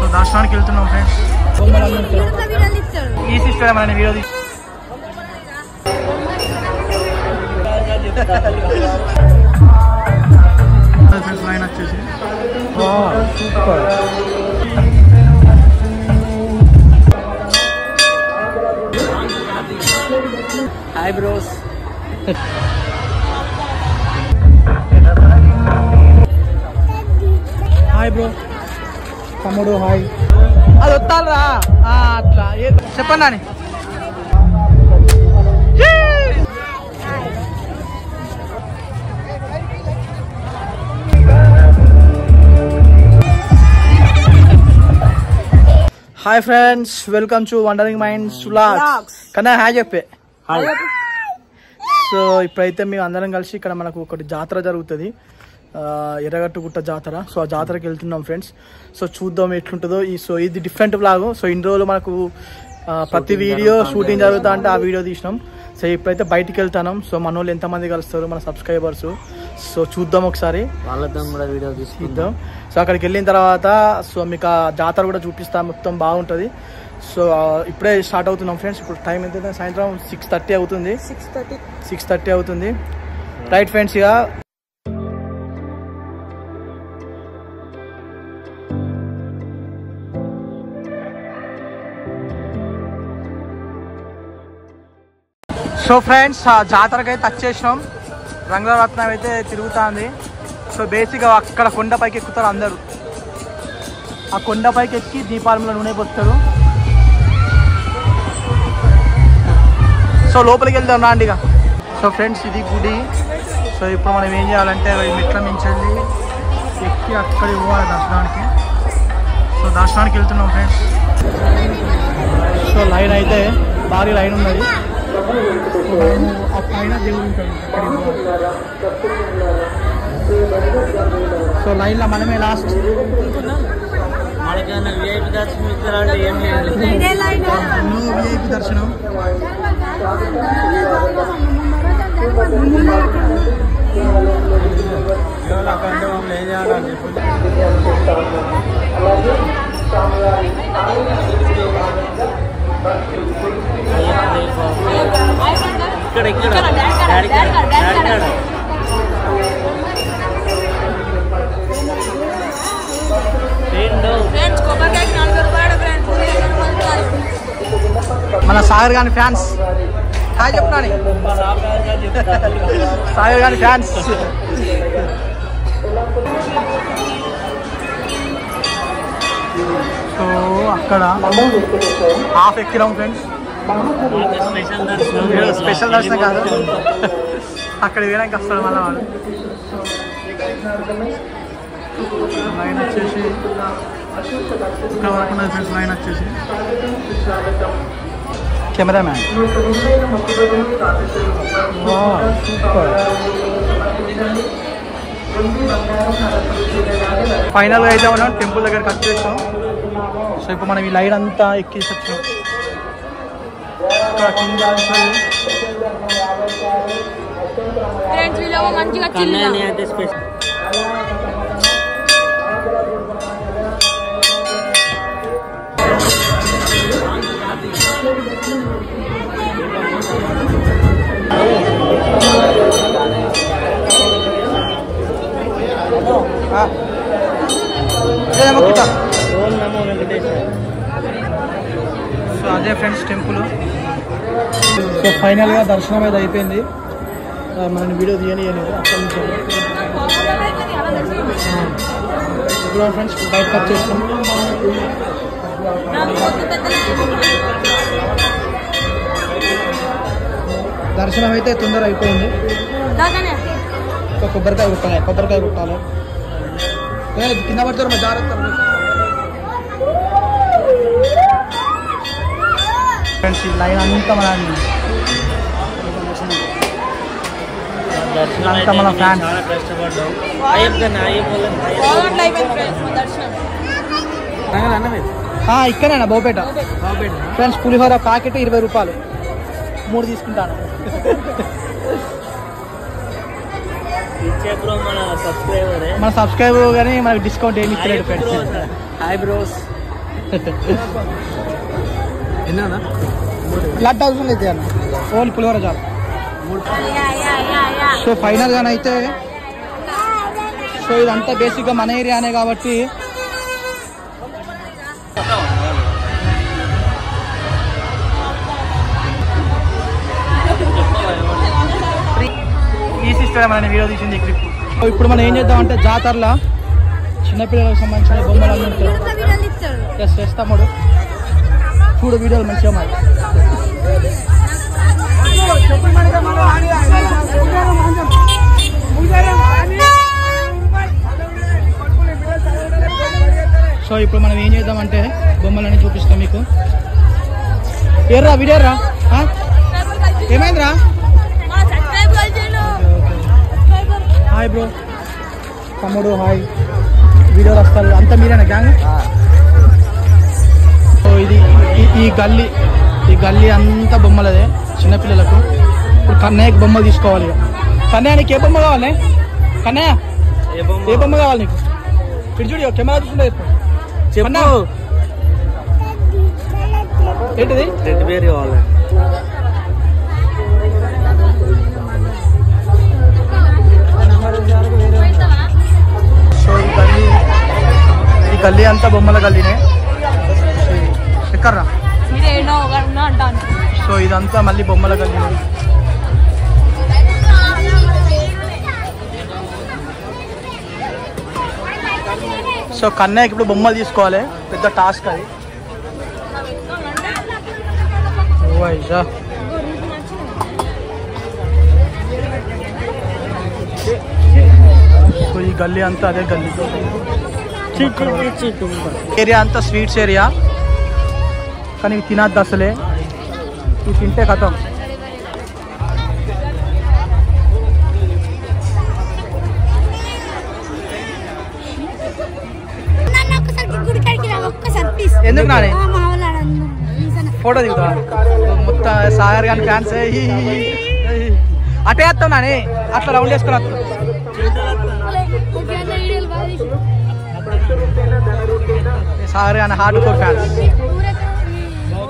So దర్శనానికి వెళ్తున్నాం friends. ఈ సిస్టర్ మన వీడియో ఫ్రెండ్స్ లైన్ వచ్చేసి super. Hi bros. Hi bro. తమ్ముడు హాయ్. అది వస్తారా అట్లా చెప్పండి అని. Hi friends, welcome to wondering minds vlogs. కన్నా హాయ్ చెప్పే. సో ఇప్పుడైతే మేము అందరం కలిసి ఇక్కడ మనకు ఒకటి జాతర జరుగుతుంది, ఎర్రగట్టుగుట్ట జాతర. సో ఆ జాతరకి వెళ్తున్నాం ఫ్రెండ్స్. సో చూద్దాం ఎట్లుంటుందో. సో ఇది డిఫరెంట్ వ్లాగ్. సో ఇన్ని రోజులు మనకు ప్రతి వీడియో షూటింగ్ జరుగుతా అంటే ఆ వీడియో తీసినాం. సో ఇప్పుడైతే బయటికి వెళ్తాం. సో మన వాళ్ళు ఎంతమంది కలుస్తారు మన సబ్స్క్రైబర్స్. సో చూద్దాం ఒకసారి, వాళ్ళతో కూడా వీడియో తీద్దాం. సో అక్కడికి వెళ్ళిన తర్వాత సో మీకు ఆ జాతర కూడా చూపిస్తాం, మొత్తం బాగుంటుంది. సో ఇప్పుడే స్టార్ట్ అవుతున్నాం ఫ్రెండ్స్. ఇప్పుడు టైం ఎంత? సాయంత్రం 6:30 అవుతుంది. 6:30 అవుతుంది. Right friends. ఇక సో ఫ్రెండ్స్ జాతరకి అయితే వచ్చేసినాం. రంగరత్నం అయితే తిరుగుతుంది. సో బేసిక్గా అక్కడ కొండపైకి ఎక్కుతారు అందరూ. ఆ కొండపైకి ఎక్కి దీపాలలో నూనె పోస్తారు. సో లోపలికి వెళ్దాం రాండి ఇక. సో ఫ్రెండ్స్ ఇది గుడి. సో ఇప్పుడు మనం ఏం చేయాలంటే మెట్ల మించెళ్ళి ఎక్కి అక్కడికి పోవాలి దర్శనానికి. సో దర్శనానికి వెళ్తున్నాం ఫ్రెండ్స్. సో లైన్ అయితే భారీ లైన్ ఉన్నది. ఆ పైన దేవుడు ఉంటాడు. సో లైన్లో మనమే లాస్ట్. విఐపి దర్శనం. మన సాగర్ గాని ఫ్యాన్స్ హాయ్ చెప్తాను. సాగర్ గాని ఫ్యాన్స్. సో అక్కడ హాఫ్ ఎక్కినాం ఫ్రెండ్స్. స్పెషల్ దర్శనం కాదు, అక్కడ వేయడానికి వస్తాడు మళ్ళీ వాడు. లైన్ వచ్చేసి ఇక్కడ వరకు ఉన్నది ఫ్రెండ్స్. లైన్ వచ్చేసి కెమెరామ్యాన్ సూపర్. ఫైనల్గా అయితే మనం టెంపుల్ దగ్గరికి వచ్చేసాం. సో ఇప్పుడు మనం ఈ లైన్ అంతా ఎక్కేసి వచ్చాం. సో అదే ఫ్రెండ్స్ టెంపుల్. సో ఫైనల్గా దర్శనం అయితే అయిపోయింది. మనం వీడియో తీయలేదు అక్కడి నుంచి. ఇప్పుడు ఫ్రెండ్స్ బయటకు వచ్చేస్తాం. దర్శనం అయితే తొందర అయిపోయింది. కొబ్బరికాయ కొట్టాలి. కింద పడతారు జాగ్రత్త ఫ్రెండ్స్. ఈ లైన్ అంతా మన ఫ్యాన్స్. ఇక్కడేనా బావుపేట ఫ్రెండ్స్. పులిహోర ప్యాకెట్ 20 రూపాయలు, 3 తీసుకుంటాను. మన సబ్స్క్రైబర్ కానీ మనకు డిస్కౌంట్ ఏమి ఇచ్చలేడు ఫ్రెండ్స్. Hi bros. లడ్డు అవసరం లేదు అన్న, ఓన్లీ పులిహోర చాలు. సో ఫైనల్ గానైతే సో ఇదంతా బేసిక్ గా మన ఏరియానే కాబట్టి ఈ సిస్టమ్ అనే వీడియో తీసింది క్లిప్. ఇప్పుడు మనం ఏం చేద్దామంటే జాతరలో చిన్నపిల్లలకు సంబంధించిన బొమ్మలు అన్నీ ఉంటాయి. చేస్తాముడు చూడు వీడియోలు మంచిగా మరి. సో ఇప్పుడు మనం ఏం చేద్దామంటే బొమ్మలన్నీ చూపిస్తాం మీకు. ఏర్రా వీడియోరా ఏమైందిరా? హాయ్ బ్రో, తమ్ముడు హాయ్. వీడియోలు వస్తారు అంతా మీరేనా గ్యాంగ్? సో ఇది ఈ గల్లీ అంతా బొమ్మలదే చిన్నపిల్లలకు. ఇప్పుడు కన్నయ్యకి బొమ్మలు తీసుకోవాలి. కన్నయ్య నీకు ఏ బొమ్మ కావాలి? కన్నయ్య ఏ బొమ్మ కావాలి నీకు? ఇటు చూడు కెమెరా చూసుకుంటే చెప్పన్నా. ఏంటిది? టెడ్డీ బేర్ కావాలి. సో ఈ గల్లీ అంతా బొమ్మల గల్లీనే. ఎక్కర్రా? సో ఇదంతా మళ్ళీ బొమ్మల గల్లీనే. సో కన్నయ్యకి ఇప్పుడు బొమ్మలు తీసుకోవాలి, పెద్ద టాస్క్ అది. సో ఈ గల్లీ అంతా అదే గల్లీ. ఏరియా అంతా స్వీట్స్ ఏరియా, కానీ ఇవి తినద్దు అసలే. ఇవి తింటే కథం. ఎందుకు నానే ఫోటో దిగుతా మొత్తం సాగర్ గాని ఫ్యాన్స్ అటే వస్తావు నాని, అట్లా రౌండ్ వేసుకుని వస్తావు. సాగర్ గాని హార్డ్ కోర్ ఫ్యాన్స్.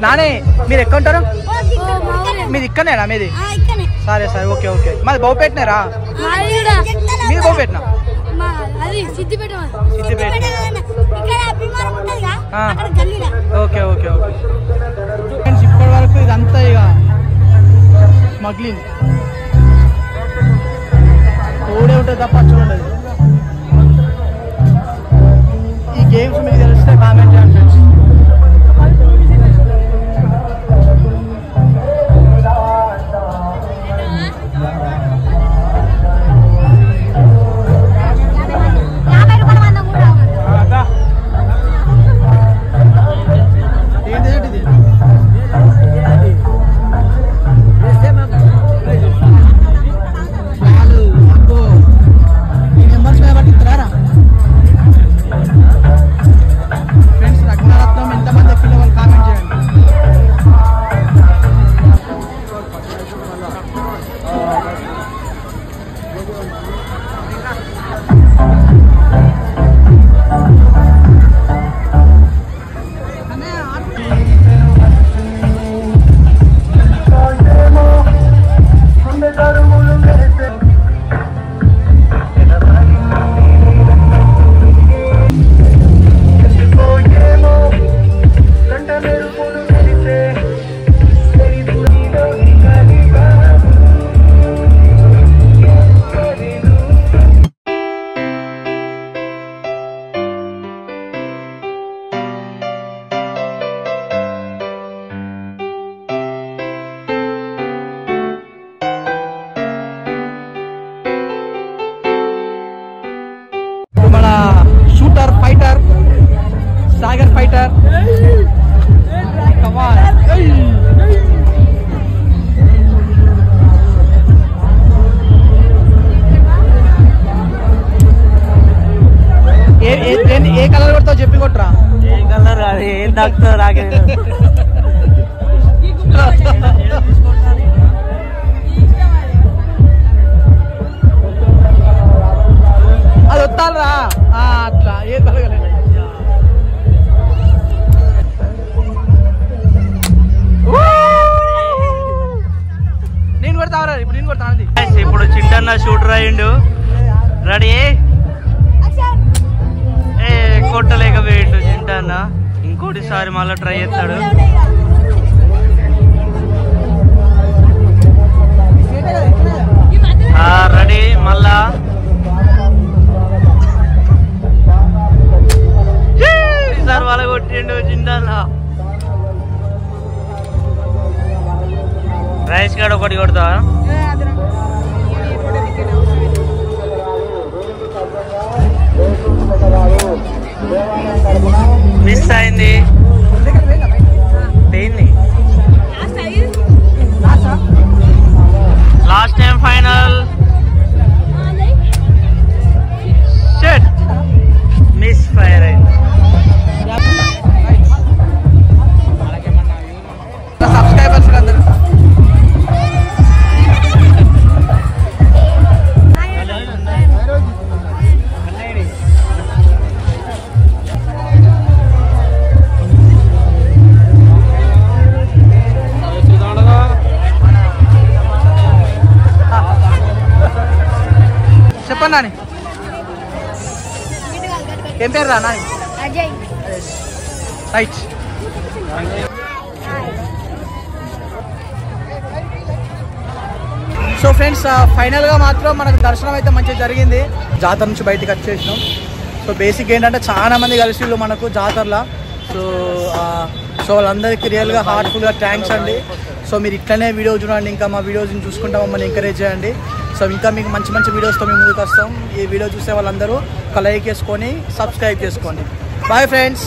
నానే మీరు ఎక్కడ ఉంటారు? మీది ఇక్కడనేనా? మీది సరే సరే ఓకే ఓకే. మాది బహుపేటనేరా? మీది బహుపేటనా? సిద్దిపేట. Okay okay okay. ఇప్పటి వరకు ఇదంతా ఇక స్మగ్లింగ్ ఓడే ఉంటుంది తప్ప చూడండి. ఈ గేమ్స్ మీకు తెలిస్తే కామెంట్ చేయండి friends. Shooter fighter Sagar fighter ఏ కలర్ కొడతావు చెప్పి కొట్టరా? ఏ కలర్ ఏం తాకుతావు రాగే. అది వస్తారా అట్లా ఏం కలగలేదు. అన్న షూటర్ అయ్యిండు. రెడీ కొట్టలేకపోయిండు చింట అన్న. ఇంకోటిసారి మళ్ళీ ట్రై చేస్తాడు. రెడీ మళ్ళా ఈసారి వాళ్ళ కొట్టిండు చింట అన్న. రైస్ కార్డ్ ఒకటి కొడతా. మిస్ అయింది. Last time final shut miss fire అయింది. సబ్స్క్రైబర్స్ అందరూ చెప్పండి నాని. ఏం పేరు రా Nani? Ajay. Right. So friends ఫైనల్గా మాత్రం మనకు దర్శనం అయితే మంచిగా జరిగింది. జాతర నుంచి బయటకు వచ్చేసినాం. సో బేసిక్ ఏంటంటే చాలా మంది కలిసి మనకు జాతరలో. సో వాళ్ళందరికీ రియల్గా హార్ట్ఫుల్గా థ్యాంక్స్ అండి. సో మీరు ఇట్లనే వీడియో చూడండి, ఇంకా మా వీడియోస్ని చూసుకుంటా మమ్మల్ని ఎంకరేజ్ చేయండి. సో ఇంకా మీకు మంచి మంచి వీడియోస్తో మేము ముందుకు వస్తాం. ఈ వీడియో చూసే వాళ్ళందరూ ఒక లైక్ చేసుకొని సబ్స్క్రైబ్ చేసుకోండి. Bye friends.